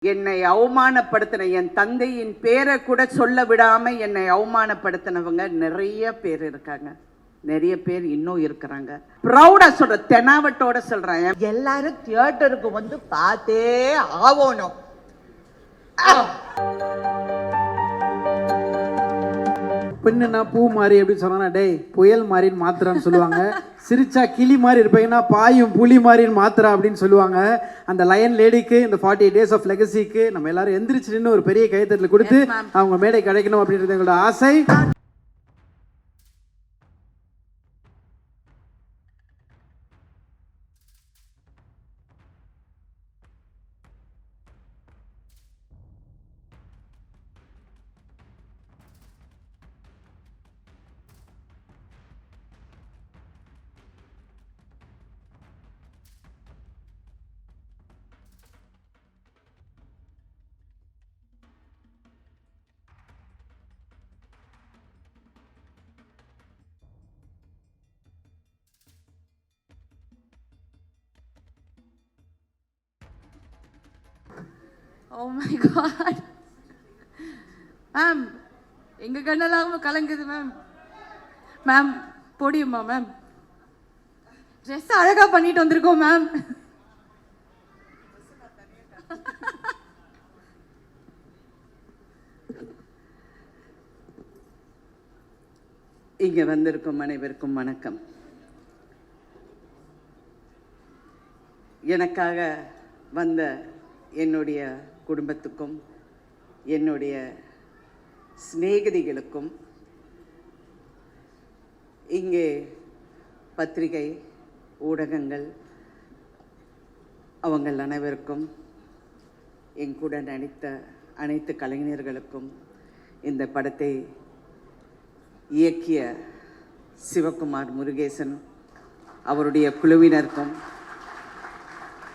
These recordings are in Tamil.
என்னை அவமானப்படுத்தின என் தந்தையின் பேரை கூட சொல்ல விடாம என்னை அவமானப்படுத்தினவங்க நிறைய பேர் இருக்காங்க. நிறைய பேர் இன்னும் இருக்கிறாங்க. ப்ரௌடா சொல்ற, தெனாவட்டோட சொல்றேன், எல்லாரும் தியேட்டருக்கு வந்து பார்த்தே ஆகணும். பெண்ணுனா பூ மாதிரி எப்படி சொன்னா, டேய் புயல் மாதிரின்னு மாத்திரான்னு சொல்லுவாங்க. சிரிச்சா கிளி மாதிரி இருப்பீங்கன்னா பாயும் புலி மாதிரின்னு மாத்திரா அப்படின்னு சொல்லுவாங்க. அந்த லயன் லேடிக்கு இந்த 48 days ஆஃப் லெகசிக்கு நம்ம எல்லாரும் எந்திரிச்சு நின்று ஒரு பெரிய கைத்தட்டல் கொடுத்து அவங்க மேடை கிடைக்கணும் அப்படின்றது எங்களோட ஆசை. Oh my God. மேம், எங்க கண்ணெல்லாம் கலங்குது மேம். மேம் போடியுமா மேம்? ட்ரெஸ் அழகா பண்ணிட்டு வந்திருக்கோம் மேம். இங்க வந்திருக்கும் அனைவருக்கும் வணக்கம். எனக்காக வந்த என்னுடைய குடும்பத்துக்கும் என்னுடைய சிநேகிதிகளுக்கும் இங்கே பத்திரிகை ஊடகங்கள் அவங்கள் அனைவருக்கும் என் கூட நடித்த அனைத்து கலைஞர்களுக்கும் இந்த படத்தை இயக்கிய சிவகுமார் முருகேசன் அவருடைய குழுவினருக்கும்,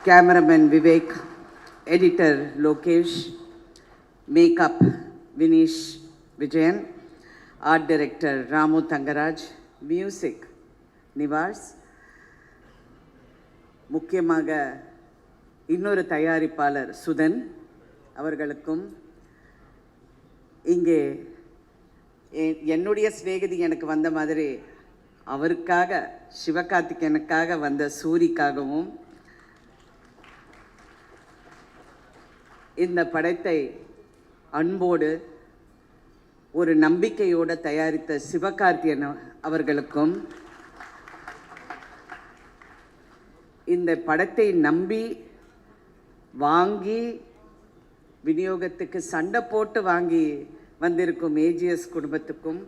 cameraman Vivek, editor Lokesh, makeup Vineesh Vijayan, art director Ramu Thangaraj, music Nivas, முக்கியமாக இன்னொரு தயாரிப்பாளர் சுதன் அவர்களுக்கும், இங்கே என்னுடைய சிநேகிதி எனக்கு வந்த மாதிரி அவருக்காக சிவகார்த்திகேயனுக்காக வந்த சூரிக்காகவும், இந்த படத்தை அன்போடு ஒரு நம்பிக்கையோடு தயாரித்த சிவகார்த்திகேயன் அவர்களுக்கும், இந்த படத்தை நம்பி வாங்கி விநியோகத்துக்கு சண்டை போட்டு வாங்கி வந்திருக்கும் ஏஜிஎஸ் குடும்பத்துக்கும்,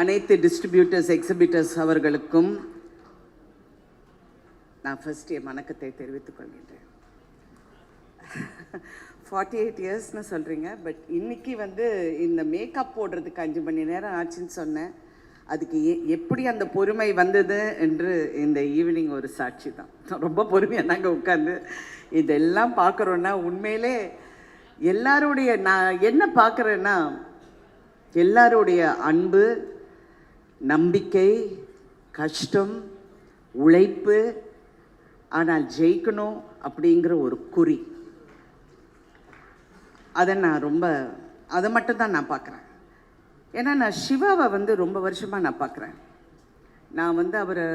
அனைத்து டிஸ்ட்ரிபியூட்டர்ஸ் எக்ஸிபிட்டர்ஸ் அவர்களுக்கும் நான் ஃபர்ஸ்ட் என் வணக்கத்தை தெரிவித்துக் கொள்கின்றேன். 48 இயர்ஸ்னு சொல்கிறீங்க, பட் இன்னைக்கு வந்து இந்த மேக்கப் போடுறதுக்கு 5 மணி நேரம் ஆச்சுன்னு சொன்னேன். அதுக்கு எப்படி அந்த பொறுமை வந்தது என்று இந்த ஈவினிங் ஒரு சாட்சி தான். ரொம்ப பொறுமையாக நாங்கள் உட்காந்து இதெல்லாம் பார்க்குறோன்னா உண்மையிலே எல்லாருடைய, நான் என்ன பார்க்குறேன்னா எல்லாருடைய அன்பு, நம்பிக்கை, கஷ்டம், உழைப்பு, ஆனால் ஜெயிக்கணும் அப்படிங்கிற ஒரு குறி, அதை மட்டும்தான் நான் பார்க்குறேன். ஏன்னா நான் சிவாவை வந்து ரொம்ப வருஷமாக நான் பார்க்குறேன். நான் வந்து அவரை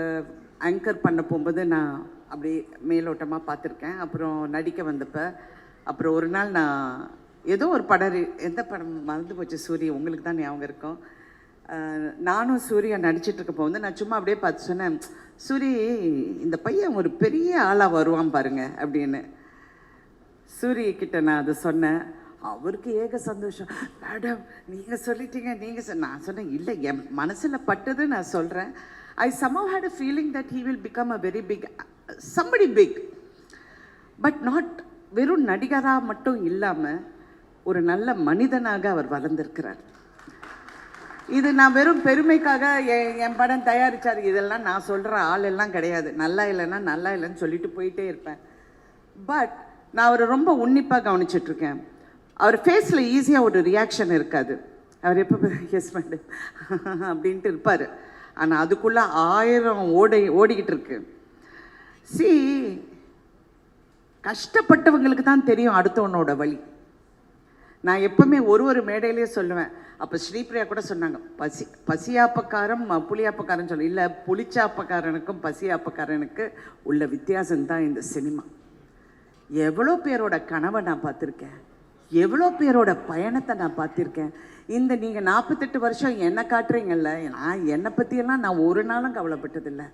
ஆங்கர் பண்ண போகும்போது நான் அப்படி மேலோட்டமாக பார்த்துருக்கேன். அப்புறம் நடிக்க வந்தப்போ, அப்புறம் ஒரு நாள் நான் ஏதோ ஒரு படம், எந்த படம் மறந்து போச்சு, சூரிய, உங்களுக்கு தான் ஞாபகம் இருக்கும். நானும் சூர்யா நடிச்சிட்ருக்கப்போ வந்து நான் சும்மா அப்படியே பார்த்து சொன்னேன், சூரி இந்த பையன் ஒரு பெரிய ஆளாக வருவான் பாருங்க அப்படின்னு. சூரியக்கிட்ட நான் அதை சொன்னேன். அவருக்கு ஏக சந்தோஷம். மேடம் நீங்கள் சொல்லிட்டீங்க, நான் சொன்னேன், இல்லை என் மனசில் பட்டது நான் சொல்கிறேன். ஐ somehow had a feeling that he will become a very big, somebody big, but not வெறும் நடிகராக மட்டும் இல்லாமல் ஒரு நல்ல மனிதனாக அவர் வளர்ந்திருக்கிறார். இது நான் வெறும் பெருமைக்காக என் படம் தயாரித்தார் இதெல்லாம் நான் சொல்கிற ஆள் எல்லாம் கிடையாது. நல்லா இல்லைன்னா நல்லா இல்லைன்னு சொல்லிட்டு போயிட்டே இருப்பேன். பட் நான் அவரை ரொம்ப உன்னிப்பாக கவனிச்சிட்ருக்கேன். அவர் ஃபேஸில் ஈஸியாக ஒரு ரியாக்ஷன் இருக்காது. அவர் எப்போ எஸ் மேடம் அப்படின்ட்டு இருப்பார். ஆனால் அதுக்குள்ளே 1000 ஓடிக்கிட்டு இருக்கு. சி கஷ்டப்பட்டவங்களுக்கு தான் தெரியும் அடுத்தவனோட வழி. நான் எப்பவுமே ஒரு மேடையிலேயே சொல்லுவேன். அப்போ ஸ்ரீபிரியா கூட சொன்னாங்க, பசியாப்பக்காரன் புளியாப்பக்காரன் சொல்லி, இல்லை புளிச்சாப்பக்காரனுக்கும் பசியாப்பக்காரனுக்கு உள்ள வித்தியாசம்தான் இந்த சினிமா. எவ்வளோ பேரோட கனவை நான் பார்த்துருக்கேன், எவ்வளோ பேரோட பயணத்தை நான் பார்த்துருக்கேன். இந்த நீங்கள் 48 வருஷம் என்னை காட்டுறீங்கல்ல, நான் என்னை பற்றியெல்லாம் நான் ஒரு நாளும் கவலைப்பட்டதில்லை.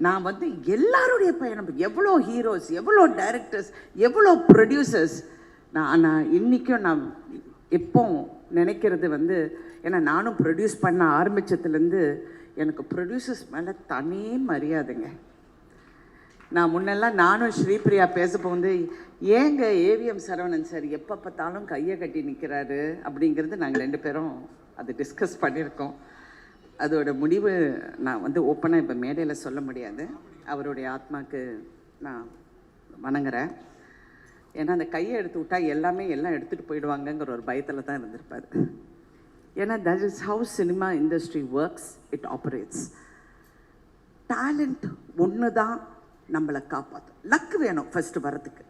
நான் வந்து எல்லாருடைய பயணம், எவ்வளோ ஹீரோஸ், எவ்வளோ டைரக்டர்ஸ், எவ்வளோ ப்ரொடியூசர்ஸ், நான் இன்றைக்கும் நான் எப்போ நினைக்கிறது வந்து, ஏன்னா நானும் ப்ரொடியூஸ் பண்ண ஆரம்பித்ததுலேருந்து எனக்கு ப்ரொடியூசர்ஸ் மேலே தனி மரியாதைங்க. நான் முன்னெல்லாம் நானும் ஸ்ரீபிரியா பேசப்போ வந்து, ஏங்க ஏவிஎம் சரவணன் சார் எப்போ பார்த்தாலும் கையை கட்டி நிற்கிறாரு அப்படிங்கிறது நாங்கள் 2 பேரும் அது டிஸ்கஸ் பண்ணியிருக்கோம். அதோட முடிவு நான் வந்து ஓப்பனாக இப்போ மேடையில் சொல்ல முடியாது. அவருடைய ஆத்மாக்கு நான் வணங்குறேன். ஏன்னா அந்த கையை எடுத்து விட்டால் எல்லாம் எடுத்துகிட்டு போயிடுவாங்கங்கிற ஒரு பயத்தில் தான் இருந்திருப்பார். ஏன்னா that is how cinema industry works, it operates. Talent ஒன்று தான் நம்மளை காப்பாற்றும். லக்கு வேணும் ஃபஸ்ட்டு வரதுக்கு.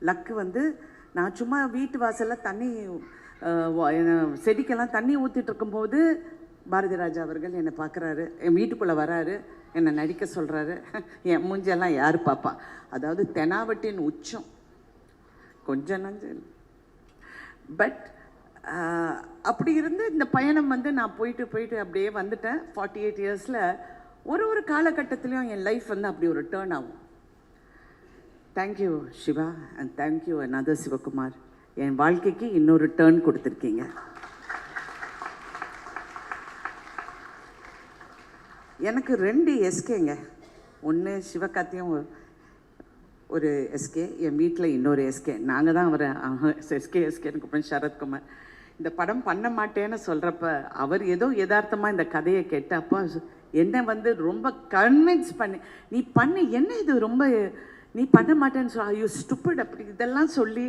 லக்கு வந்து நான் சும்மா வீட்டு வாசலில் தண்ணி செடிக்கெல்லாம் தண்ணி ஊற்றிட்டு இருக்கும்போது பாரதி ராஜா அவர்கள் என்னை பார்க்குறாரு, என் வீட்டுக்குள்ளே வராரு, என்னை நடிக்க சொல்கிறாரு. என் மூஞ்செல்லாம் யார் பாப்பா? அதாவது தெனாவட்டின் உச்சம், கொஞ்சம் நஞ்சம். பட் அப்படி இருந்து இந்த பயணம் வந்து நான் போயிட்டு அப்படியே வந்துட்டேன். 48 இயர்ஸில் ஒரு காலகட்டத்திலையும் என் லைஃப் வந்து அப்படி ஒரு டேர்ன் ஆகும். Thank you Siva and thank you another Sivakumar. என் வாழ்க்கைக்கு இன்னொரு டேர்ன் கொடுத்துருக்கீங்க. எனக்கு 2 எஸ்கேங்க. ஒன்று சிவகார்த்தியும் ஒரு எஸ்கே, என் வீட்டில் இன்னொரு எஸ்கே. நாங்கள் தான் அவரை எஸ்கேன்னு கூப்பிடுறேன், சரத்குமார். இந்த படம் பண்ண மாட்டேன்னு சொல்கிறப்ப அவர் ஏதோ யதார்த்தமாக இந்த கதையை கேட்டப்போ என்னை வந்து ரொம்ப கன்வின்ஸ் பண்ணி, நீ பண்ணு, என்ன இது ரொம்ப நீ பண்ண மாட்டேன்னு சொல்ல, யூ ஸ்டூபிட் அப்படி இதெல்லாம் சொல்லி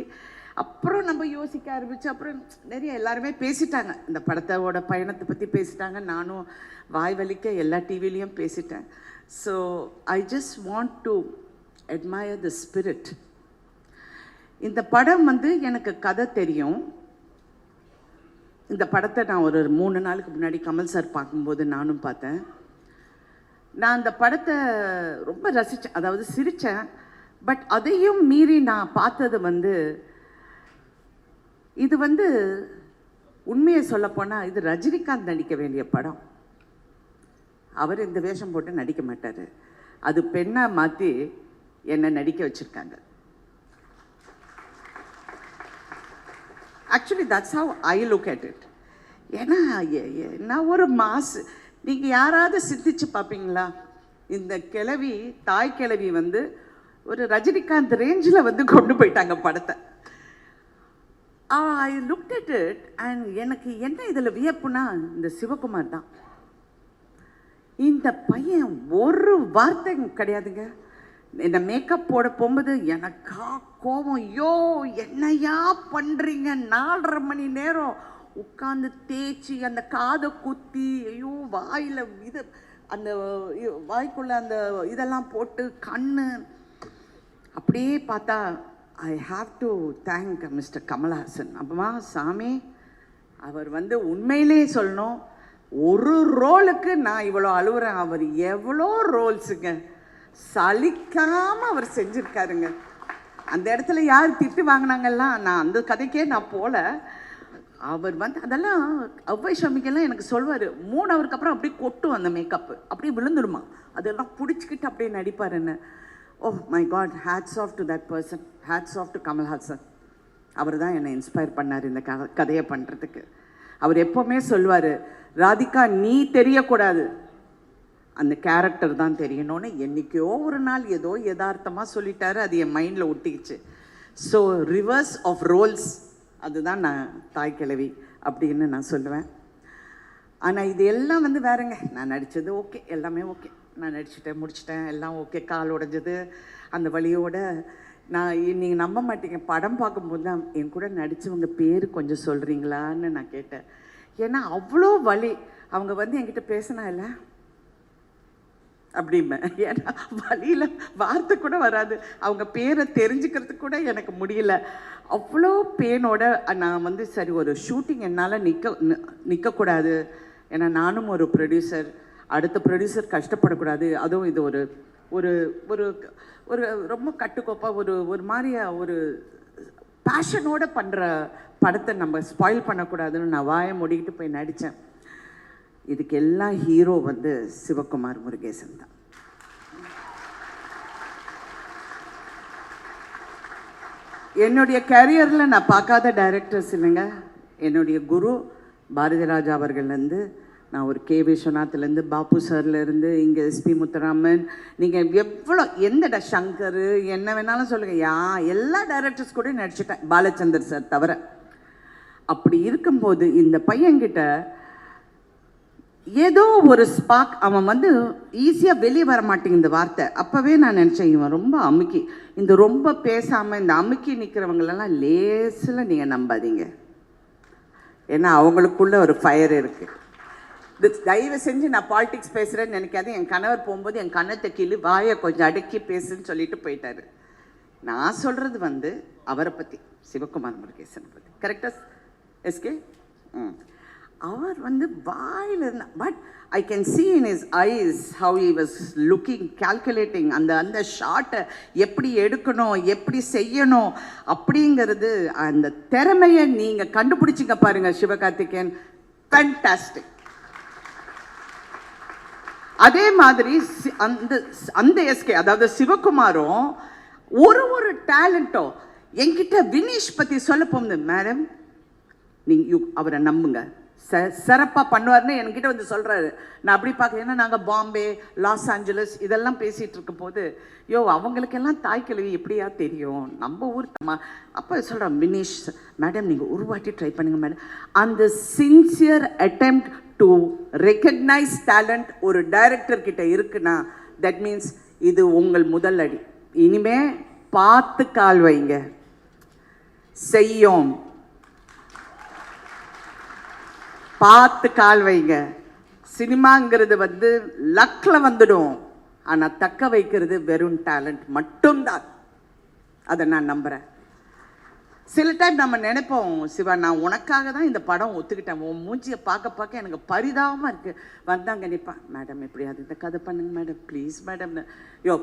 அப்புறம் நம்ம யோசிக்க ஆரம்பிச்சு. அப்புறம் நிறைய எல்லாருமே பேசிட்டாங்க, இந்த படத்தோட பயணத்தை பற்றி பேசிட்டாங்க. நானும் வாய் வலிக்க எல்லா டிவிலையும் பேசிட்டேன். So I just want to admire the spirit. இந்த படம் வந்து எனக்கு கதை தெரியும். இந்த படத்தை நான் ஒரு 3 நாளுக்கு முன்னாடி கமல் சார் பார்க்கும்போது நானும் பார்த்தேன். நான் அந்த படத்தை ரொம்ப ரசித்தேன், அதாவது சிரித்தேன். பட் அதையும் மீறி நான் பார்த்தது வந்து, இது வந்து உண்மையை சொல்லப்போனால் இது ரஜினிகாந்த் நடிக்க வேண்டிய படம். அவர் இந்த வேஷம் போட்டு நடிக்க மாட்டார். அது பெண்ணாக மாற்றி என்னை நடிக்க வச்சுருக்காங்க. Actually that's how I look at it. ஏன்னா நான் ஒரு மாசு, நீங்கள் யாராவது சிந்திச்சு பார்ப்பீங்களா? இந்த கிழவி, தாய் கிழவி வந்து ஒரு ரஜினிகாந்த் ரேஞ்சில் வந்து கொண்டு போயிட்டாங்க படத்தை. I look at it and எனக்கு என்ன இதில் வியப்புனா, இந்த சிவகுமார் தான். இந்த பையன் ஒரு வார்த்தை கிடையாதுங்க. இந்த மேக்கப் போட போகும்போது எனக்கா கோபம், ஐயோ என்னையா பண்ணுறீங்க, 4.5 மணி நேரம் உட்காந்து தேய்ச்சி அந்த காதை குத்தி, ஐயோ வாயில் இது அந்த வாய்க்குள்ள அந்த இதெல்லாம் போட்டு கண்ணு அப்படியே பார்த்தா, I have to thank mister Kamal Haasan. அப்பமா சாமி, அவர் வந்து உண்மையிலே சொல்லணும், ஒரு ரோலுக்கு நான் இவ்வளோ அழுவுறேன். அவர் எவ்வளோ ரோல்ஸுங்க சலிக்காமல் அவர் செஞ்சுருக்காருங்க. அந்த இடத்துல யார் திட்டு வாங்கினாங்கல்லாம், நான் அந்த கதைக்கே நான் போல. அவர் வந்து அதெல்லாம் அவ்வை ஷமிக்கெல்லாம் எனக்கு சொல்வார், 3 ஹவருக்கு அப்புறம் அப்படியே கொட்டும் அந்த மேக்கப்பு, அப்படியே விழுந்துடுமா, அதெல்லாம் பிடிச்சிக்கிட்டு அப்படியே நடிப்பாருன்னு. Oh my god, hats off to that person, hats off to Kamal Haasan. அவர் தான் என்னை இன்ஸ்பயர் பண்ணார் இந்த கதையை பண்ணுறதுக்கு. அவர் எப்போவுமே சொல்வார், ராதிகா நீ தெரியக்கூடாது, அந்த கேரக்டர் தான் தெரியணும்னு. என்றைக்கோ ஒரு நாள் ஏதோ யதார்த்தமாக சொல்லிட்டாரு, அது என் மைண்டில் ஒட்டிக்கிச்சு. ஸோ ரிவர்ஸ் ஆஃப் ரோல்ஸ், அதுதான் நான் தாய் கிழவி அப்படின்னு நான் சொல்லுவேன். ஆனால் இது எல்லாம் வந்து வேறங்க. நான் நடித்தது ஓகே, எல்லாமே ஓகே, நான் நடிச்சிட்டேன், முடிச்சிட்டேன், எல்லாம் ஓகே. கால் உடைஞ்சது அந்த வழியோட நான், நீங்கள் நம்ப மாட்டீங்க, படம் பார்க்கும்போது தான் என் கூட நடித்தவங்க பேர் கொஞ்சம் சொல்கிறீங்களான்னு நான் கேட்டேன். ஏன்னா அவ்வளோ வலி. அவங்க வந்து என்கிட்ட பேசினா இல்லை, அப்படிம்பேன். ஏன்னா வழியில் வார்த்தை கூட வராது, அவங்க பேரை தெரிஞ்சுக்கிறதுக்கு கூட எனக்கு முடியல. அவ்வளோ பேனோட நான் வந்து சரி ஒரு ஷூட்டிங் என்னால் நிற்கக்கூடாது, ஏன்னா நானும் ஒரு ப்ரொடியூசர், அடுத்த ப்ரொடியூசர் கஷ்டப்படக்கூடாது. அதுவும் இது ஒரு ஒரு ஒரு ஒரு ரொம்ப கட்டுக்கோப்பாக ஒரு மாதிரியா ஒரு பேஷனோடு பண்ணுற படத்தை நம்ம ஸ்பாயில் பண்ணக்கூடாதுன்னு நான் வாயை மூடிக்கிட்டு போய் நடித்தேன். இதுக்கு எல்லாம் ஹீரோ வந்து சிவகுமார் முருகேசன் தான். என்னுடைய கேரியரில் நான் பார்க்காத டைரக்டர்ஸ் இல்லைங்க. என்னுடைய குரு பாரதி ராஜா அவர்கள்லேருந்து, நான் ஒரு கே விஸ்வநாத்லேருந்து, பாபு சார்லேருந்து, இங்கே எஸ்பி முத்துராமன், நீங்கள் எவ்வளோ எந்த சங்கர் என்ன வேணாலும் சொல்லுங்கள், எல்லா டைரக்டர்ஸ் கூட நடிச்சிட்டேன், பாலச்சந்தர் சார் தவிர. அப்படி இருக்கும்போது இந்த பையன்கிட்ட ஏதோ ஒரு ஸ்பார்க், அவன் வந்து ஈஸியாக வெளியே வர மாட்டேங்க இந்த வார்த்தை. அப்போவே நான் நினச்சேன் இவன் ரொம்ப அமுக்கி, இந்த ரொம்ப பேசாமல் இந்த அமுக்கி நிற்கிறவங்களெல்லாம் லேசில் நீங்கள் நம்பாதீங்க, ஏன்னா அவங்களுக்குள்ள ஒரு ஃபயர் இருக்குது. தயவு செஞ்சு நான் பாலிடிக்ஸ் பேசுகிறேன்னு நினைக்காது. என் கணவர் போகும்போது என் கண்ணத்தை கீழே வாயை கொஞ்சம் அடக்கி பேசுன்னு சொல்லிட்டு போயிட்டாரு. நான் சொல்கிறது வந்து அவரை பற்றி, சிவகுமார் முருகேசனை பற்றி. கரெக்டாக எஸ்கே? அவர் வந்து வாயில் இருந்தால், but I can see in his eyes how he was looking, calculating. அந்த ஷாட்டை எப்படி எடுக்கணும், எப்படி செய்யணும் அப்படிங்கிறது, அந்த திறமையை நீங்கள் கண்டுபிடிச்சிங்க பாருங்க சிவகார்த்திகேயன், ஃபேண்டாஸ்டிக். அதே மாதிரி அந்த எஸ்கே, அதாவது சிவகுமாரும் ஒரு டேலண்ட்டும் என்கிட்ட வினீஷ் பற்றி சொல்ல போகுது, மேடம் நீங்கள் அவரை நம்புங்க, சிறப்பாக பண்ணுவார்னு என்கிட்ட வந்து சொல்கிறாரு. நான் அப்படி பார்க்க, ஏன்னா நாங்கள் பாம்பே, லாஸ் ஏஞ்சலஸ் இதெல்லாம் பேசிகிட்டு இருக்கும் போது, அவங்களுக்கெல்லாம் தாய்க்கிழவி எப்படியா தெரியும், நம்ம ஊர் அப்போ சொல்கிறேன், வினீஷ் மேடம் நீங்கள் ஒரு வாட்டி ட்ரை பண்ணுங்கள் மேடம். அந்த sincere attempt to recognise talent ஒரு டைரக்டர் கிட்ட இருக்குன்னா, தட் மீன்ஸ் இது உங்கள் முதல் அடி. இனிமே பார்த்து கால் வைங்க, செய்யும் பார்த்து கால் வைங்க. சினிமாங்கிறது வந்து லக்கில் வந்துடும், ஆனால் தக்க வைக்கிறது வெறும் டேலண்ட் மட்டும்தான். அதை நான் நம்புகிறேன். சில டைம் நம்ம நினைப்போம், சிவா நான் உனக்காக தான் இந்த படம் ஒத்துக்கிட்டேன், உன் மூஞ்சியை பார்க்க எனக்கு பரிதாபமாக இருக்குது. வந்தாங்க நிற்பான், மேடம் எப்படியாவது இந்த கதை பண்ணுங்க மேடம் ப்ளீஸ் மேடம்னு.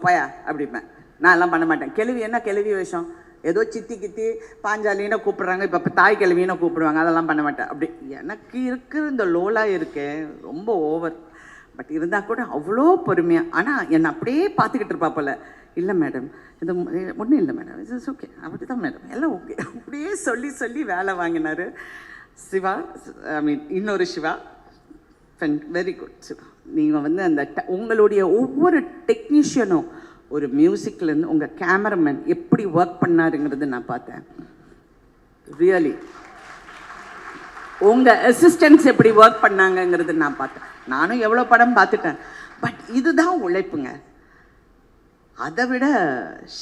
பயா அப்படிப்பேன். நான் எல்லாம் பண்ண மாட்டேன். கேள்வி என்ன கேள்வி விஷயம், ஏதோ சித்தி கித்தி பாஞ்சாலின்னு கூப்பிட்றாங்க, இப்போ தாய் கிழவின்னு கூப்பிடுவாங்க, அதெல்லாம் பண்ண மாட்டேன். அப்படி எனக்கு இருக்கிற இந்த லோலாக இருக்கேன் ரொம்ப ஓவர். பட் இருந்தால் கூட அவ்வளோ பொறுமையாக, ஆனால் என்னை அப்படியே பார்த்துக்கிட்டு இருப்பா போல. இல்லை மேடம் இது ஒன்றும் இல்லை மேடம், இட்ஸ் ஓகே, அப்படி தான் மேடம் எல்லாம் ஓகே, அப்படியே சொல்லி வேலை வாங்கினார் சிவா. ஐ மீன் இன்னொரு சிவா, வெரி குட் சிவா. நீங்கள் வந்து அந்த உங்களுடைய ஒவ்வொரு டெக்னீஷியனும், ஒரு மியூசிக்லேருந்து உங்கள் கேமராமேன் எப்படி ஒர்க் பண்ணாருங்கிறது நான் பார்த்தேன். ரியலி உங்கள் அசிஸ்டன்ட்ஸ் எப்படி ஒர்க் பண்ணாங்கங்கிறது நான் பார்த்தேன். நானும் எவ்வளோ படம் பார்த்துட்டேன். பட் இதுதான் உழைப்புங்க. அதை விட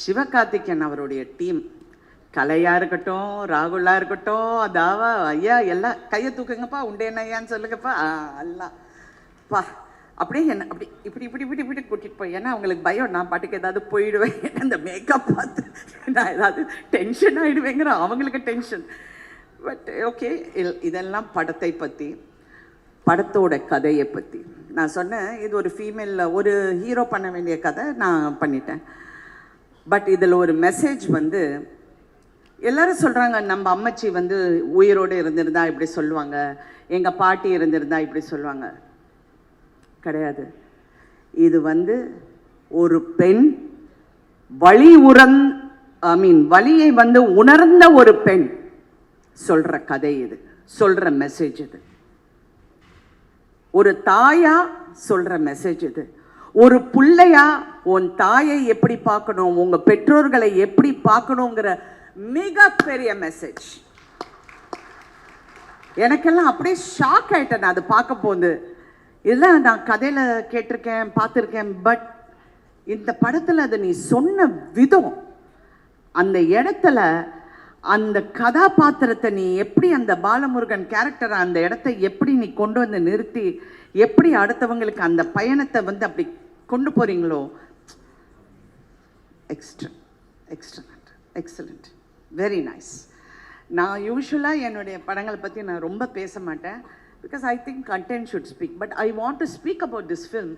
சிவகார்த்திகேயன் அவருடைய டீம், கலையாக இருக்கட்டும், ராகுலாக இருக்கட்டும், அதாவா ஐயா எல்லாம் கையை தூக்குங்கப்பா, உண்டேனையான்னு சொல்லுங்கப்பா, எல்லாம் பா அப்படியே என்ன அப்படி இப்படி கூட்டிகிட்டு போய், ஏன்னா அவங்களுக்கு பயம் நான் பாட்டுக்கு ஏதாவது போயிடுவேன், அந்த மேக்கப் பார்த்து நான் ஏதாவது டென்ஷன் ஆகிடுவேங்கிற அவங்களுக்கு டென்ஷன். பட் ஓகே, இதெல்லாம் படத்தை பற்றி, படத்தோட கதையை பற்றி நான் சொன்னேன். இது ஒரு ஃபீமேலில் ஒரு ஹீரோ பண்ண வேண்டிய கதை நான் பண்ணிட்டேன். பட் இதில் ஒரு மெசேஜ் வந்து, எல்லோரும் சொல்கிறாங்க நம்ம அம்மச்சி வந்து உயிரோடு இருந்திருந்தா இப்படி சொல்லுவாங்க, எங்கள் பாட்டி இருந்திருந்தா இப்படி சொல்லுவாங்க. கிடையாது. இது வந்து ஒரு பெண் வலியை வந்து உணர்ந்த ஒரு பெண் சொல்கிற கதை இது, சொல்கிற மெசேஜ் இது. ஒரு தாயா சொல்கிற மெசேஜ் இது. ஒரு பிள்ளையா உன் தாயை எப்படி பார்க்கணும், உங்கள் பெற்றோர்களை எப்படி பார்க்கணுங்கிற மிகப்பெரிய மெசேஜ். எனக்கெல்லாம் அப்படியே ஷாக் ஆகிட்டேன் நான் அதை பார்க்க போது. இதெல்லாம் நான் கதையில் கேட்டிருக்கேன், பார்த்துருக்கேன். பட் இந்த படத்தில் அதை நீ சொன்ன விதம், அந்த இடத்துல அந்த கதாபாத்திரத்தை நீ எப்படி, அந்த பாலமுருகன் கேரக்டரை அந்த இடத்த எப்படி நீ கொண்டு வந்து நிறுத்தி, எப்படி அடுத்தவங்களுக்கு அந்த பயணத்தை வந்து அப்படி கொண்டு போகிறீங்களோ எக்ஸலண்ட் வெரி நைஸ். நான் யூஸ்வலாக என்னுடைய படங்களை பற்றி நான் ரொம்ப பேச மாட்டேன், because I think content should speak, but I want to speak about this film.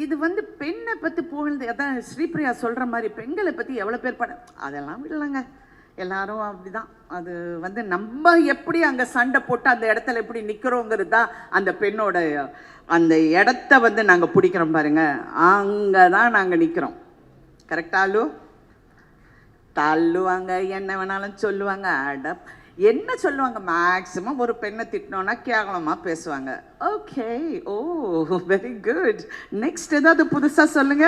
இது வந்து பெண்ணை பற்றி புகழ்ந்து, அதான் ஸ்ரீபிரியா சொல்கிற மாதிரி பெண்களை பற்றி எவ்வளோ பேர் படம், அதெல்லாம் விடலைங்க, எல்லாரும் அப்படிதான். அது வந்து நம்ம எப்படி அங்கே சண்டை போட்டு அந்த இடத்துல எப்படி நிற்கிறோங்கிறது தான் அந்த பெண்ணோட அந்த இடத்த வந்து நாங்கள் பிடிக்கிறோம் பாருங்க, அங்கே தான் நாங்கள் நிற்கிறோம். கரெக்டாலு தள்ளுவாங்க, என்ன வேணாலும் சொல்லுவாங்க, என்ன சொல்லுவாங்க, மேக்ஸிமம் ஒரு பெண்ணை திட்டினோன்னா கேவலமாக பேசுவாங்க. ஓகே, ஓ வெரி குட். நெக்ஸ்ட் ஏதாவது புதுசாக சொல்லுங்க.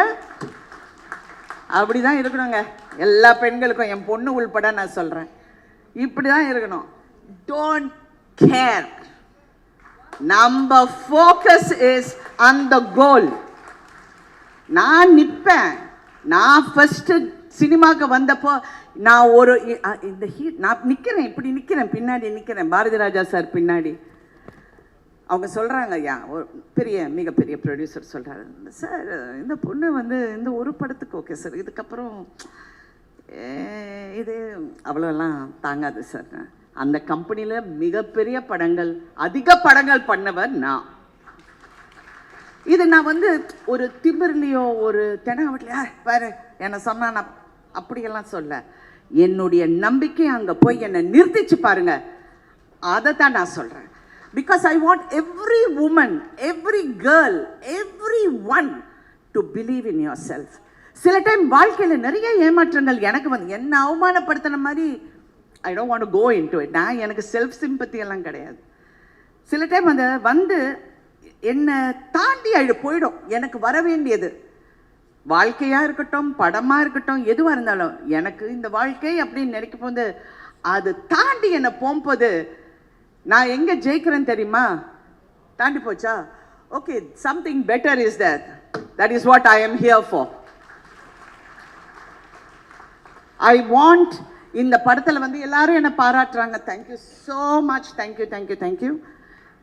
அப்படி தான் இருக்கணுங்க எல்லா பெண்களுக்கும், என் பொண்ணு உள்பட நான் சொல்கிறேன், இப்படி தான் இருக்கணும். டோன்ட் கேர், நம்ம ஃபோக்கஸ் இஸ் ஆன் த கோல். நான் நிற்பேன். நான் ஃபஸ்ட்டு சினிமாவுக்கு வந்தப்போ நான் ஒரு இந்த நான் நிற்கிறேன், இப்படி நிற்கிறேன், பின்னாடி நிற்கிறேன், பாரதி ராஜா சார் பின்னாடி. அவங்க சொல்கிறாங்க, ஐயா ஒரு மிகப்பெரிய ப்ரொடியூசர் சொல்கிறாரு, சார் இந்த பொண்ணு வந்து இந்த ஒரு படத்துக்கு ஓகே சார், இதுக்கப்புறம் இது அவ்வளோலாம் தாங்காது சார். அந்த கம்பெனியில் மிகப்பெரிய படங்கள், அதிக படங்கள் பண்ணவர் நான். இது நான் வந்து ஒரு திமிர்லையோ ஒரு தெனாவட்டிலையோ பாரு என்னை சொன்னா நான் அப்படியெல்லாம் சொல்ல, என்னுடைய நம்பிக்கை அங்கே போய் என்னை நிறுத்திச்சு பாருங்க, அதை தான் நான் சொல்கிறேன். Because I want every woman, every girl, everyone to believe in yourself. சில டைம் வாழ்க்கையில் நிறைய ஏமாற்றங்கள் எனக்கு வந்து என்ன அவமானப்படுத்தின மாதிரி, I don't want to go into it. நான் எனக்கு செல்ஃப் சிம்பத்தி எல்லாம் கிடையாது. சில டைம் அந்த வந்து என்னை தாண்டி போயிடும். எனக்கு வர வேண்டியது வாழ்க்கையாக இருக்கட்டும், படமாக இருக்கட்டும், எதுவாக இருந்தாலும் எனக்கு இந்த வாழ்க்கை அப்படின்னு நினைக்கும் போது அது தாண்டி என்னை போகும்போது நான் எங்கே ஜெயிக்கிறேன்னு தெரியுமா? தாண்டி போச்சா? Okay, something better is there. That is what I am here for. I want இந்த படத்தில் வந்து எல்லாரும் என்னை பாராட்டுறாங்க. Thank you so much, thank you.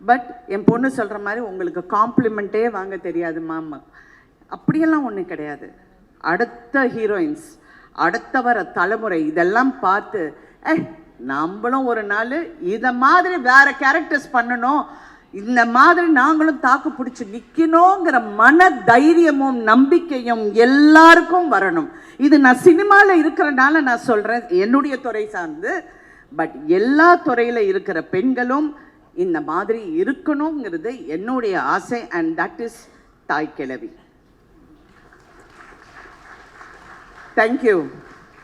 But என் பொண்ணு சொல்கிற மாதிரி உங்களுக்கு காம்ப்ளிமெண்ட்டே வாங்க தெரியாது மாமா, அப்படியெல்லாம் ஒன்றும் கிடையாது. அடுத்த ஹீரோயின்ஸ், அடுத்த வர தலைமுறை இதெல்லாம் பார்த்து நம்மளும் ஒரு நாள் இதை மாதிரி வேற கேரக்டர்ஸ் பண்ணணும், இந்த மாதிரி நாங்களும் தாக்கு பிடிச்சி நிற்கணுங்கிற மன தைரியமும் நம்பிக்கையும் எல்லாருக்கும் வரணும். இது நான் சினிமாவில் இருக்கிறனால நான் சொல்கிறேன், என்னுடைய துறை சார்ந்து. பட் எல்லா துறையில் இருக்கிற பெண்களும் இந்த மாதிரி இருக்கணுங்கிறது என்னுடைய ஆசை. அண்ட் தட் இஸ் தாய் கிழவி. Thank you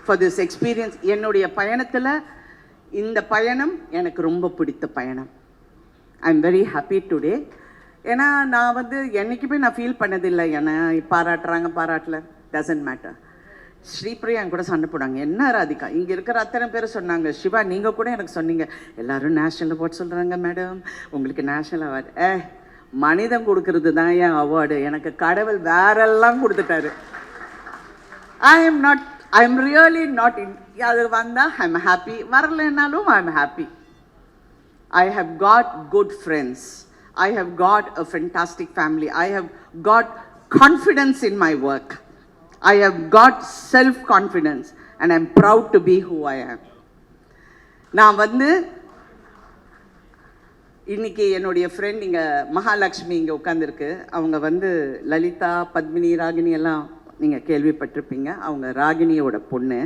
for this experience. என்னுடைய பயணத்தில் இந்த பயணம் எனக்கு ரொம்ப பிடித்த பயணம். I am very happy today. ஏன்னா நான் வந்து என்றைக்குமே நான் ஃபீல் பண்ணதில்லை, ஏன்னா பாராட்டல, டசன்ட் மேட்டர். ஸ்ரீபிரியா கூட சண்டை போடாங்க, என்ன ராதிகா, இங்கே இருக்கிற அத்தனை பேர் சொன்னாங்க, சிவா நீங்கள் கூட எனக்கு சொன்னீங்க, எல்லாரும் நேஷ்னல் அவார்ட் சொல்கிறாங்க மேடம், உங்களுக்கு நேஷ்னல் அவார்டு. மனிதன் கொடுக்கறது தான் என் அவார்டு, எனக்கு கடவுள் வேறெல்லாம் கொடுத்துட்டாரு. I am really not in. அது வந்தால் ஐ எம் ஹாப்பி, வரலைன்னாலும் I am happy. I have got good friends. I have got a fantastic family. I have got confidence in my work. I have got self-confidence and I'm proud to be who I am. நான் வந்து இன்னைக்கு என்னுடைய ஃப்ரெண்ட் இங்கே மகாலட்சுமி இங்கே உட்காந்துருக்கு. அவங்க வந்து லலிதா, பத்மினி, ராகினி எல்லாம் நீங்கள் கேள்விப்பட்டிருப்பீங்க. அவங்க ராகினியோட பொண்ணு.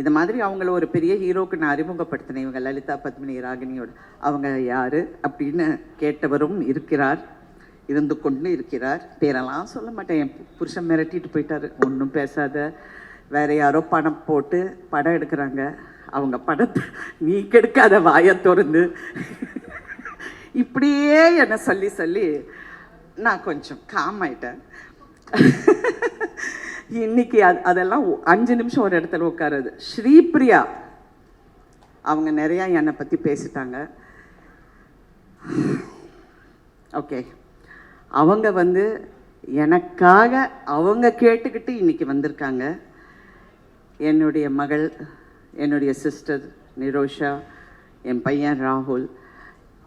இது மாதிரி அவங்கள ஒரு பெரிய ஹீரோக்கு நான் அறிமுகப்படுத்தினேன். இவங்க லலிதா, பத்மினி, ராகினியோட. அவங்க யார் அப்படின்னு கேட்டவரும் இருந்து கொண்டு இருக்கிறார். பேரெல்லாம் சொல்ல மாட்டேன், என் புருஷன் மிரட்டிட்டு போயிட்டாரு, ஒன்றும் பேசாத, வேற யாரோ பணம் போட்டு படம் எடுக்கிறாங்க, அவங்க படத்தை நீ கெடுக்காத, வாயை திறந்து இப்படியே என்னை சொல்லி நான் கொஞ்சம் காம் ஆயிட்டேன். இன்னைக்கு அதெல்லாம் 5 நிமிஷம் ஒரு இடத்துல உட்காருது. ஸ்ரீபிரியா அவங்க நிறையா என்னை பற்றி பேசிட்டாங்க. ஓகே, அவங்க வந்து எனக்காக அவங்க கேட்டுக்கிட்டு இன்னைக்கு வந்திருக்காங்க. என்னுடைய மகள், என்னுடைய சிஸ்டர் நிரோஷா, என் பையன் ராகுல்,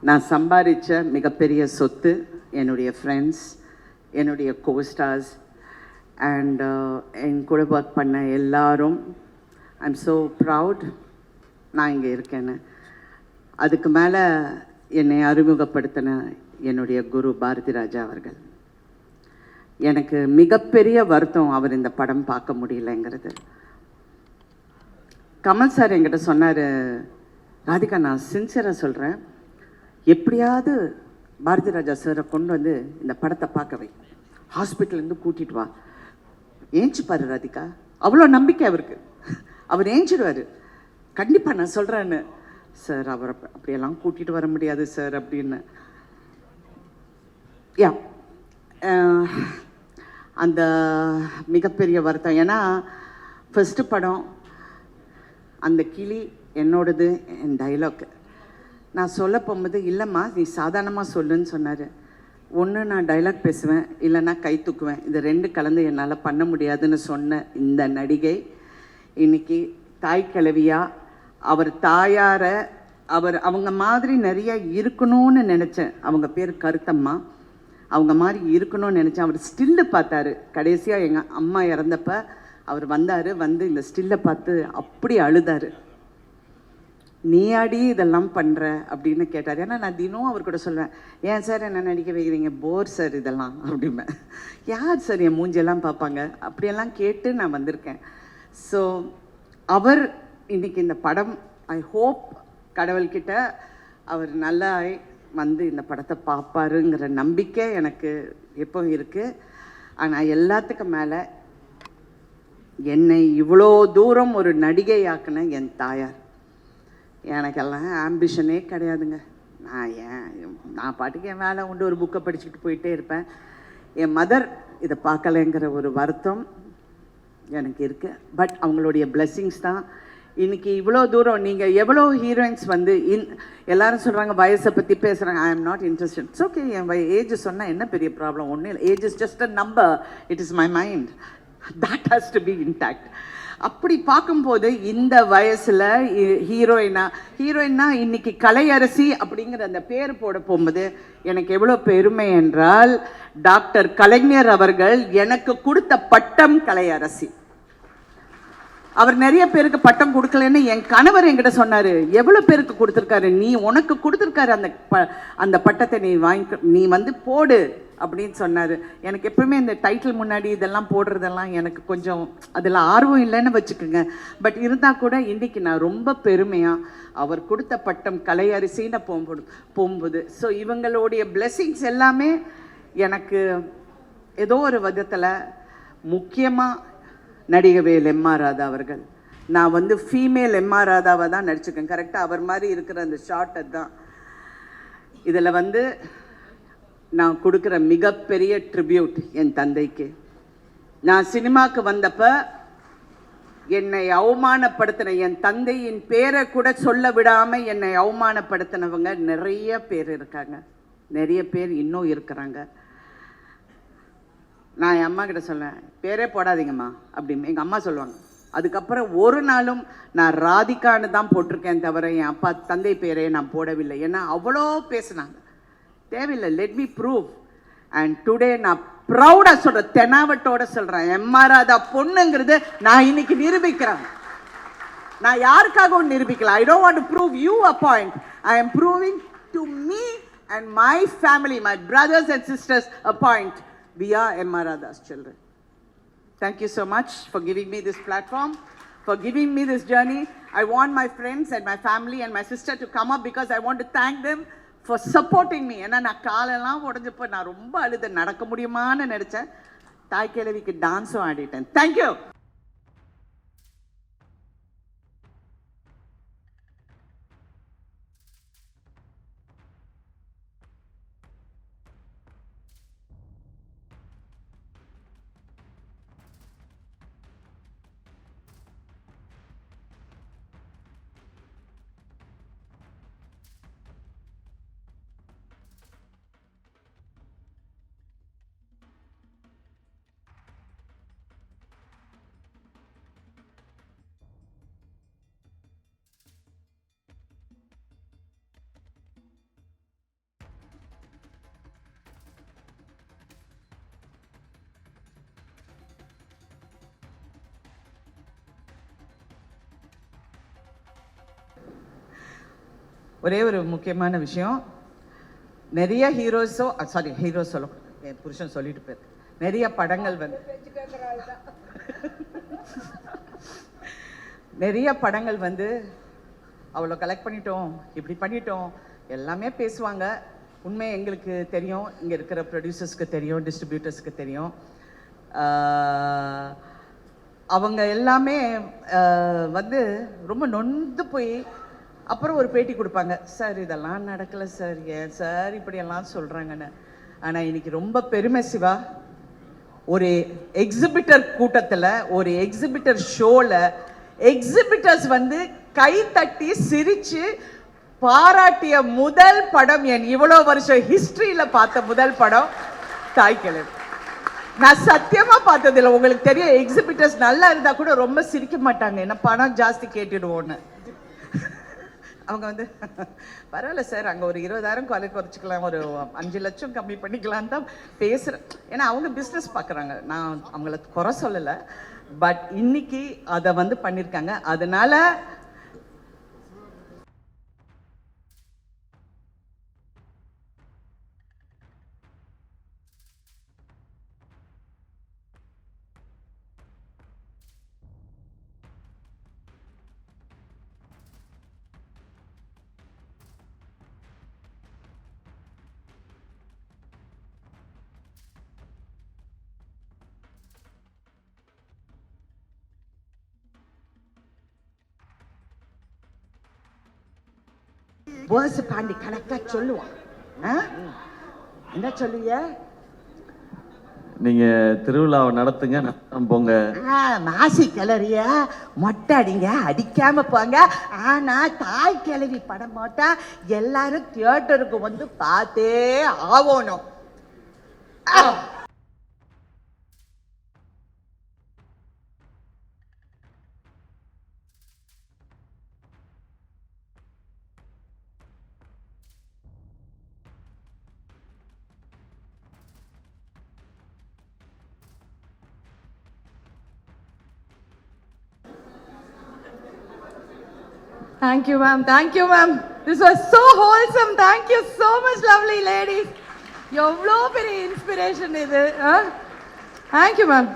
நான் சம்பாதிச்ச மிகப்பெரிய சொத்து, என்னுடைய ஃப்ரெண்ட்ஸ், என்னுடைய கோஸ்டார்ஸ், அண்ட் என் கூட ஒர்க் பண்ண எல்லாரும் ஐம் ஸோ ப்ரவுட் நான் இங்கே இருக்கேன்னு. அதுக்கு மேலே என்னை அறிமுகப்படுத்தின என்னுடைய குரு பாரதி ராஜா அவர்கள். எனக்கு மிகப்பெரிய வருத்தம் அவர் இந்த படம் பார்க்க முடியலைங்கிறது. கமல் சார் என்கிட்ட சொன்னார், ராதிகா நான் சின்சியராக சொல்கிறேன், எப்படியாவது பாரதி ராஜா சாரை கொண்டு வந்து இந்த படத்தை பார்க்க வை, ஹாஸ்பிட்டல்லேருந்து கூட்டிகிட்டு வா, ஏஞ்சிப்பார் ராதிகா, அவ்வளோ நம்பிக்கை அவருக்கு, அவர் ஏஞ்சிடுவார், கண்டிப்பாக நான் சொல்கிறேன்னு. சார் அவரை அப்படியெல்லாம் கூட்டிகிட்டு வர முடியாது சார் அப்படின்னு. யா அந்த மிகப்பெரிய வருத்தம். ஏன்னா ஃபஸ்ட்டு படம் அந்த கிளி என்னோடது, என் டைலாக் நான் சொல்ல போகும்போது, இல்லைம்மா நீ சாதாரணமாக சொல்லுன்னு சொன்னார். ஒன்று நான் டைலாக் பேசுவேன், இல்லைன்னா கை தூக்குவேன், இது ரெண்டு கலந்து என்னால் பண்ண முடியாதுன்னு சொன்ன இந்த நடிகை இன்னைக்கு தாய் கிழவியாக அவர் தாயாரை அவங்க மாதிரி நிறைய இருக்கணும்னு நினச்சேன். அவங்க பேர் கருத்தம்மா. அவங்க மாதிரி இருக்கணும்னு நினச்சேன். அவர் ஸ்டில்லு பார்த்தாரு. கடைசியாக எங்கள் அம்மா இறந்தப்ப அவர் வந்தார், வந்து இந்த ஸ்டில்லை பார்த்து அப்படி அழுதார். நீ அடி இதெல்லாம் பண்ணுற அப்படின்னு கேட்டார். ஏன்னா நான் தினம் அவர் கூட சொல்வேன், ஏன் சார் என்ன நடிக்க வைக்கிறீங்க, போர் சார் இதெல்லாம் அப்படிம்பேன். யார் சார் என் மூஞ்செல்லாம் பார்ப்பாங்க, அப்படியெல்லாம் கேட்டு நான் வந்திருக்கேன். ஸோ அவர் இன்னைக்கு இந்த படம், ஐ ஹோப் கடவுள்கிட்ட அவர் நல்லா வந்து இந்த படத்தை பார்ப்பாருங்கிற நம்பிக்கை எனக்கு எப்போ இருக்குது. ஆனால் எல்லாத்துக்கும் மேலே என்னை இவ்வளோ தூரம் ஒரு நடிகையாக்குன என் தாயார். எனக்கெல்லாம் ஆம்பிஷனே கிடையாதுங்க. நான் பாட்டுக்கு என் வேலை உண்டு, ஒரு புக்கை படிச்சுக்கிட்டு போயிட்டே இருப்பேன். என் மதர் இதை பார்க்கலைங்கிற ஒரு வருத்தம் எனக்கு இருக்குது. பட் அவங்களுடைய பிளெஸ்ஸிங்ஸ் தான் இன்னைக்கு இவ்வளோ தூரம். நீங்கள் எவ்வளோ ஹீரோயின்ஸ் வந்து எல்லாரும் சொல்கிறாங்க வயசை பற்றி பேசுகிறாங்க. I am not interested. It's okay, என் ஏஜ் சொன்னால் என்ன பெரிய ப்ராப்ளம்? ஒன்றும் இல்லை. Age is just a number. It is my mind. That has to be intact. அப்படி பார்க்கும்போது இந்த வயசில் ஹீரோயினா இன்னைக்கு கலையரசி அப்படிங்கிற அந்த பேர் போட போகும்போது எனக்கு எவ்வளோ பெருமை என்றால், டாக்டர் கலைஞர் அவர்கள் எனக்கு கொடுத்த பட்டம் கலையரசி. அவர் நிறைய பேருக்கு பட்டம் கொடுக்கலன்னு என் கணவர் என்கிட்ட சொன்னார். எவ்வளோ பேருக்கு கொடுத்துருக்காரு, நீ உனக்கு கொடுத்துருக்காரு அந்த பட்டத்தை, நீ வந்து போடு அப்படின்னு சொன்னார். எனக்கு எப்பவுமே இந்த டைட்டில் முன்னாடி இதெல்லாம் போடுறதெல்லாம் எனக்கு கொஞ்சம் அதில் ஆர்வம் இல்லைன்னு வச்சுக்கோங்க. பட் இருந்தால் கூட இன்றைக்கி நான் ரொம்ப பெருமையாக அவர் கொடுத்த பட்டம் கலையரசின்னு போகும்போது ஸோ இவங்களுடைய பிளெஸ்ஸிங்ஸ் எல்லாமே எனக்கு ஏதோ ஒரு விதத்தில், முக்கியமாக நடிகவேல் எம்ஆர் ராதா அவர்கள். நான் வந்து ஃபீமேல் எம்ஆர் ராதாவை தான் நடிச்சிருக்கேன். கரெக்டாக அவர் மாதிரி இருக்கிற அந்த ஷார்ட் அதுதான். இதில் வந்து நான் கொடுக்குற மிகப்பெரிய ட்ரிபியூட் என் தந்தைக்கு. நான் சினிமாவுக்கு வந்தப்ப என்னை அவமானப்படுத்தின, என் தந்தையின் பேரை கூட சொல்ல விடாமல் என்னை அவமானப்படுத்தினவங்க நிறைய பேர் இருக்காங்க. நிறைய பேர் இன்னும் இருக்கிறாங்க. நான் என் அம்மா கிட்ட சொல்லுவேன், பேரே போடாதீங்கம்மா அப்படின்னு. எங்கள் அம்மா சொல்லுவாங்க. அதுக்கப்புறம் ஒரு நாளும் நான் ராதிகான்னு தான் போட்டிருக்கேன் தவிர என் அப்பா தந்தை பேரே நான் போடவில்லை. ஏன்னா அவ்வளோ பேசுனாங்க. தேவையில்லை, let me prove. And today நான் ப்ரௌடாக சொல்கிறேன், தெனாவட்டோட சொல்கிறேன், எம்ஆர் ராதா பொண்ணுங்கிறது நான் இன்னைக்கு நிரூபிக்கிறேன். நான் யாருக்காகவும் நிரூபிக்கல. I don't want to prove you a point. I am proving to me and my family, my brothers and sisters a point. We are M.R. Radha's children. Thank you so much for giving me this platform, for giving me this journey. I want my friends and my family and my sister to come up because I want to thank them for supporting me. ஏன்னா நான் காலெல்லாம் உடஞ்சப்போ நான் ரொம்ப அழுத, நடக்க முடியுமான்னு நினச்சேன். தாய் கிழவிக்கு டான்ஸும் ஆடிட்டேன். தேங்க்யூ. ஒரே ஒரு முக்கியமான விஷயம், நிறைய ஹீரோஸோ ஹீரோஸ் சொல்ல என் புருஷன் சொல்லிட்டு போயிரு, நிறைய படங்கள் வந்து நிறைய படங்கள் வந்து அவ்வளோ கலெக்ட் பண்ணிட்டோம், இப்படி பண்ணிட்டோம் எல்லாமே பேசுவாங்க. உண்மை எங்களுக்கு தெரியும், இங்கே இருக்கிற ப்ரொடியூசர்ஸ்க்கு தெரியும், டிஸ்ட்ரிபியூட்டர்ஸ்க்கு தெரியும். அவங்க எல்லாமே வந்து ரொம்ப நொந்து போய் அப்புறம் ஒரு பேட்டி கொடுப்பாங்க, சார் இதெல்லாம் நடக்கலை சார், ஏன் சார் இப்படியெல்லாம் சொல்கிறாங்கன்னு. ஆனால் இன்னைக்கு ரொம்ப பெருமை சிவா, ஒரு எக்ஸிபிட்டர் கூட்டத்தில், ஒரு எக்ஸிபிட்டர் ஷோவில் எக்ஸிபிட்டர்ஸ் வந்து கை தட்டி சிரிச்சு பாராட்டிய முதல் படம், என் இவ்வளோ வருஷம் ஹிஸ்டரியில் பார்த்த முதல் படம் தாய்க்கிழமை. நான் சத்தியமா பார்த்ததில்லை. உங்களுக்கு தெரியும், எக்ஸிபிட்டர்ஸ் நல்லா இருந்தா கூட ரொம்ப சிரிக்க மாட்டாங்க, என்ன பணம் ஜாஸ்தி கேட்டுடுவோன்னு. அவங்க வந்து பரவாயில்ல சார், அங்கே ஒரு 20,000 குறைச்சிக்கலாம், ஒரு 5 லட்சம் கம்மி பண்ணிக்கலாம் தான் பேசுகிறேன். ஏன்னா அவங்க பிஸ்னஸ் பார்க்குறாங்க, நான் அவங்கள குறை சொல்லலை. பட் இன்னைக்கு அதை வந்து பண்ணியிருக்காங்க. அதனால போஸ் பாண்டி கணக்கா சொல்லுவான். என்ன சொல்லுவிய? நீங்க திருவிழாவை நடத்துங்க, போங்க. நாசி கிளறிய மொட்டை அடிங்க, அடிக்காம போங்க. ஆனா தாய் கிளவி படம் போட்டா எல்லாரும் தியேட்டருக்கு வந்து பார்த்தே ஆகணும். Thank you, ma'am. Thank you, ma'am. This was so wholesome. Thank you so much, lovely ladies. எவ்வளோ பெரிய இன்ஸ்பிரேஷன் இது. Thank you, ma'am.